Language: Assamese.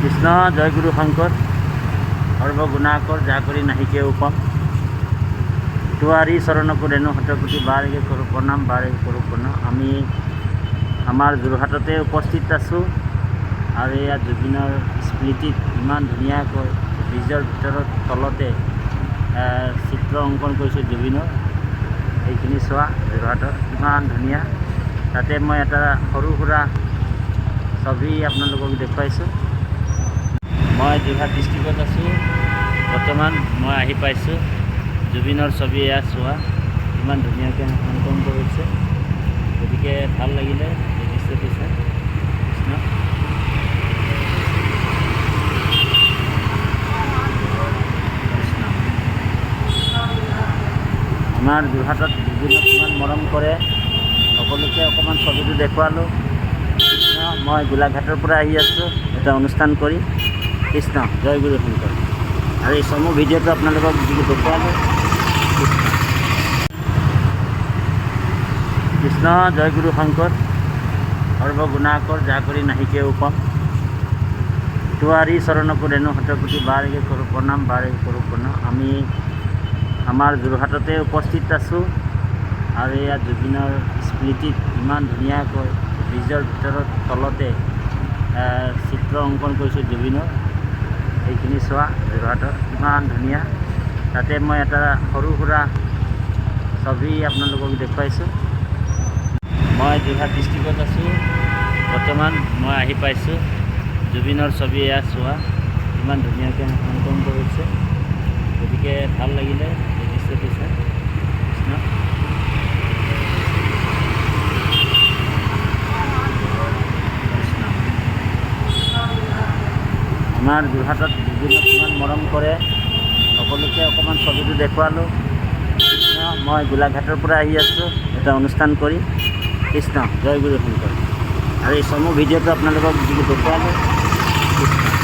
কৃষ্ণ জয় গুৰু শঙ্কৰ সৰ্বগুণাকৰ যা কৰি নাহিকে উপম তোয়াৰি চৰণকো ৰেণু শতকোটি বাৰেগে কৰোঁ প্ৰণাম বাৰেগে কৰোঁ প্ৰণাম। আমি আমাৰ যোৰহাটতে উপস্থিত আছোঁ আৰু এয়া জুবিনৰ স্মৃতিত ইমান ধুনীয়াকৈ ব্ৰিজৰ ভিতৰত তলতে চিত্ৰ অংকন কৰিছোঁ জুবিনৰ। এইখিনি চোৱা যোৰহাটত ইমান ধুনীয়া। তাতে মই এটা সৰু সুৰা ছবি আপোনালোকক দেখুৱাইছোঁ। মই যোৰহাট ডিষ্ট্ৰিক্টত আছোঁ বৰ্তমান। মই আহি পাইছোঁ। জুবিনৰ ছবি এয়া চোৱা ইমান ধুনীয়াকৈ অংকন কৰিছে। গতিকে ভাল লাগিলে এই দৃশ্যটো চাই। কৃষ্ণ আমাৰ যোৰহাটত জুবিনক কিমান মৰম কৰে সকলোকে অকণমান ছবিটো দেখুৱালোঁ। কৃষ্ণ মই গোলাঘাটৰ পৰা আহি আছোঁ এটা অনুষ্ঠান কৰি। কৃষ্ণ জয় গুৰু শংকৰ। আৰু এই চমু ভিডিঅ'টো আপোনালোকক দেখুৱালোঁ। কৃষ্ণ জয় গুৰু শংকৰ সৰ্বগুণাকৰ যা কৰি নাহিকে উপম তোৱাৰি চৰণকো ৰেণু শতকোটি বাৰেগে কৰোঁ প্ৰণাম বাৰেগে কৰোঁ প্ৰণাম। আমি আমাৰ যোৰহাটতে উপস্থিত আছোঁ আৰু এয়া জুবিনৰ স্মৃতিত ইমান ধুনীয়াকৈ ব্ৰিজৰ ভিতৰত তলতে চিত্ৰ অংকন কৰিছোঁ জুবিনৰ। এইখিনি চোৱা যোৰহাটত ইমান ধুনীয়া। তাতে মই এটা সৰু সুৰা ছবি আপোনালোকক দেখুৱাইছোঁ। মই যোৰহাট ডিষ্ট্ৰিক্টত আছোঁ বৰ্তমান। মই আহি পাইছোঁ। জুবিনৰ ছবি এয়া চোৱা ইমান ধুনীয়াকৈ অংকন কৰিছে। গতিকে ভাল লাগিলে এই দৃশ্যটো চাই। কৃষ্ণ আমাৰ যোৰহাটত জুবিনক কিমান মৰম কৰে সকলোকে অকণমান ছবিটো দেখুৱালোঁ। কৃষ্ণ মই গোলাঘাটৰ পৰা আহি আছোঁ এটা অনুষ্ঠান কৰি। কৃষ্ণ জয় গুৰু শংকৰ। আৰু এই চমু ভিডিঅ'টো আপোনালোকক দেখুৱালোঁ। কৃষ্ণ।